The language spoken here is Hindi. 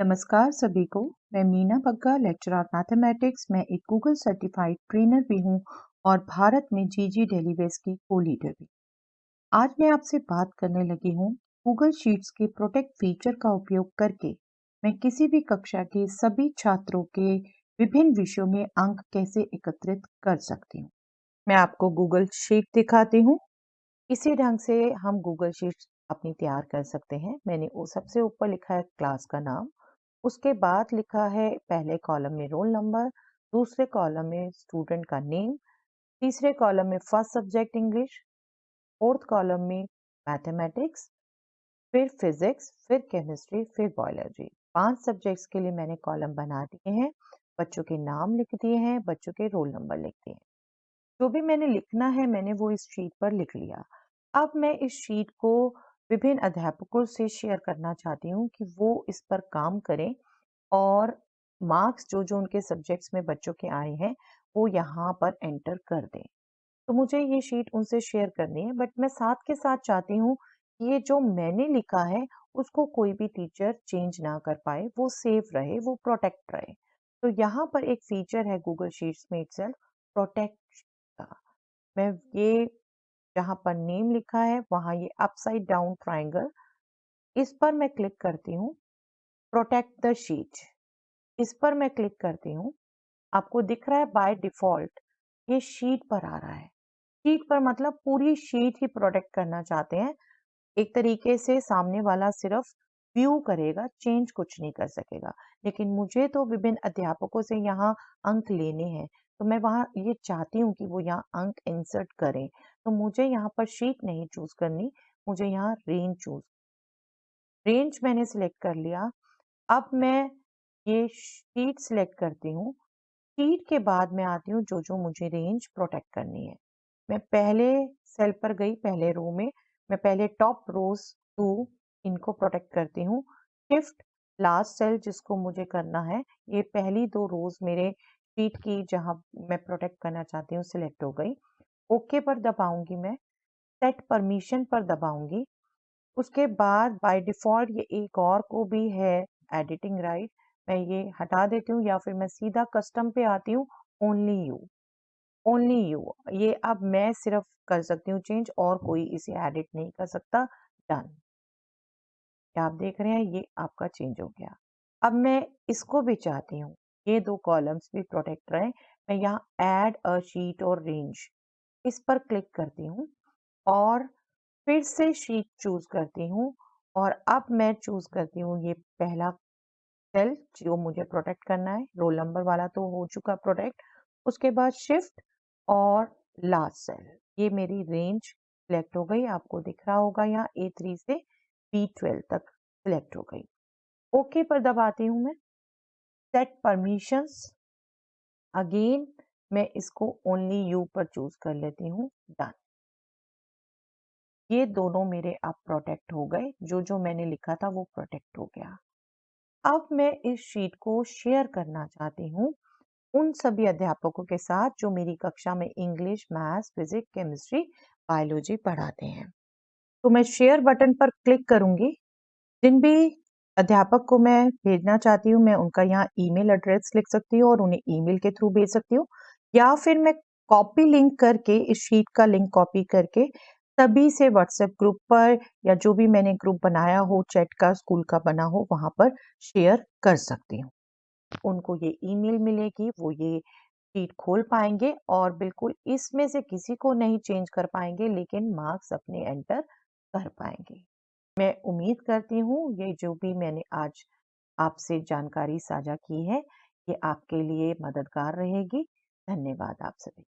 नमस्कार सभी को। मैं मीना बग्गा, लेक्चरर मैथमेटिक्स में एक गूगल सर्टिफाइड ट्रेनर भी हूँ और भारत में जीजी डेलीवेस की को लीडर भी। आज मैं आपसे बात करने लगी हूँ गूगल शीट्स के प्रोटेक्ट फीचर का उपयोग करके मैं किसी भी कक्षा के सभी छात्रों के विभिन्न विषयों में अंक कैसे एकत्रित कर सकती हूँ। मैं आपको गूगल शीट दिखाती हूँ। इसी ढंग से हम गूगल शीट्स अपनी तैयार कर सकते हैं। मैंने वो सबसे ऊपर लिखा है क्लास का नाम, उसके बाद लिखा है पहले कॉलम में रोल नंबर, दूसरे कॉलम में स्टूडेंट का नेम, तीसरे कॉलम में first subject English, fourth column में मैथमेटिक्स, फिर फिजिक्स, फिर केमिस्ट्री, फिर बायोलॉजी। 5 सब्जेक्ट्स के लिए मैंने कॉलम बना दिए हैं। बच्चों के नाम लिख दिए हैं, बच्चों के रोल नंबर लिख दिए हैं। जो भी मैंने लिखना है मैंने वो इस शीट पर लिख लिया। अब मैं इस शीट को विभिन्न अध्यापकों से शेयर करना चाहती हूँ कि वो इस पर काम करें और मार्क्स जो जो उनके सब्जेक्ट्स में बच्चों के आए हैं वो यहाँ पर एंटर कर दें। तो मुझे ये शीट उनसे शेयर करनी है, बट मैं साथ के साथ चाहती हूँ कि ये जो मैंने लिखा है उसको कोई भी टीचर चेंज ना कर पाए, वो सेफ रहे, वो प्रोटेक्ट रहे। तो यहाँ पर एक फीचर है गूगल शीट्स में इटसेल्फ, प्रोटेक्ट का। मैं ये जहाँ पर नेम लिखा है वहाँ ये अपसाइड डाउन ट्रायंगल, इस पर मैं क्लिक करती हूँ। प्रोटेक्ट द शीट, इस पर मैं क्लिक करती हूँ। आपको दिख रहा है बाय डिफॉल्ट ये शीट पर आ रहा है। शीट पर मतलब पूरी शीट ही प्रोटेक्ट करना चाहते हैं। एक तरीके से सामने वाला सिर्फ व्यू करेगा, चेंज कुछ नहीं कर सकेगा। लेकिन मुझे तो विभिन्न अध्यापकों से यहाँ अंक लेने हैं, तो मैं वहाँ ये चाहती हूँ कि वो यहाँ अंक इंसर्ट करें। तो मुझे यहाँ पर शीट नहीं चूज करनी, मुझे यहाँ रेंज चूज। रेंज मैंने सिलेक्ट कर लिया। अब मैं ये शीट सिलेक्ट करती हूँ। शीट के बाद मैं आती हूँ जो जो मुझे रेंज प्रोटेक्ट करनी है। मैं पहले सेल पर गई, पहले रो में मैं पहले टॉप रोज 2 इनको प्रोटेक्ट करती हूँ। शिफ्ट लास्ट सेल जिसको मुझे करना है, ये पहली 2 रोज मेरे शीट की जहां मैं प्रोटेक्ट करना चाहती हूँ सिलेक्ट हो गई। ओके पर दबाऊंगी, मैं सेट परमिशन पर दबाऊंगी। उसके बाद बाय डिफॉल्ट ये एक और को भी है एडिटिंग राइट, मैं ये हटा देती हूँ या फिर मैं सीधा कस्टम पे आती हूँ। ओनली यू, ओनली यू, ये अब मैं सिर्फ कर सकती हूँ चेंज और कोई इसे एडिट नहीं कर सकता। डन, क्या आप देख रहे हैं ये आपका चेंज हो गया। अब मैं इसको भी चाहती हूँ ये 2 कॉलम्स भी प्रोटेक्ट रहे। मैं यहाँ ऐड अ शीट और रेंज इस पर क्लिक करती हूँ और फिर से शीट चूज करती हूँ और अब मैं चूज करती हूँ ये पहला सेल जो मुझे प्रोटेक्ट करना है। रोल नंबर वाला तो हो चुका प्रोटेक्ट। उसके बाद शिफ्ट और लास्ट सेल, ये मेरी रेंज सिलेक्ट हो गई। आपको दिख रहा होगा यहाँ A3 से B12 तक सिलेक्ट हो गई। ओके पर दबाती हूँ मैं। सेट परमिशंस, अगेन मैं इसको ओनली यू पर चूज कर लेती हूँ। डन, ये दोनों मेरे अब प्रोटेक्ट हो गए, जो जो मैंने लिखा था वो प्रोटेक्ट हो गया। अब मैं इस शीट को शेयर करना चाहती हूँ उन सभी अध्यापकों के साथ जो मेरी कक्षा में English, maths, physics, chemistry, biology पढ़ाते हैं। तो मैं शेयर बटन पर क्लिक करूंगी। जिन भी अध्यापक को मैं भेजना चाहती हूँ मैं उनका यहाँ ईमेल एड्रेस लिख सकती हूँ और उन्हें ईमेल के थ्रू भेज सकती हूँ, या फिर मैं कॉपी लिंक करके इस शीट का लिंक कॉपी करके सभी से व्हाट्सएप ग्रुप पर या जो भी मैंने ग्रुप बनाया हो, चैट का, स्कूल का बना हो, वहां पर शेयर कर सकती हूँ। उनको ये ईमेल मिलेगी, वो ये शीट खोल पाएंगे और बिल्कुल इसमें से किसी को नहीं चेंज कर पाएंगे, लेकिन मार्क्स अपने एंटर कर पाएंगे। मैं उम्मीद करती हूँ ये जो भी मैंने आज आपसे जानकारी साझा की है ये आपके लिए मददगार रहेगी। धन्यवाद आप सभी।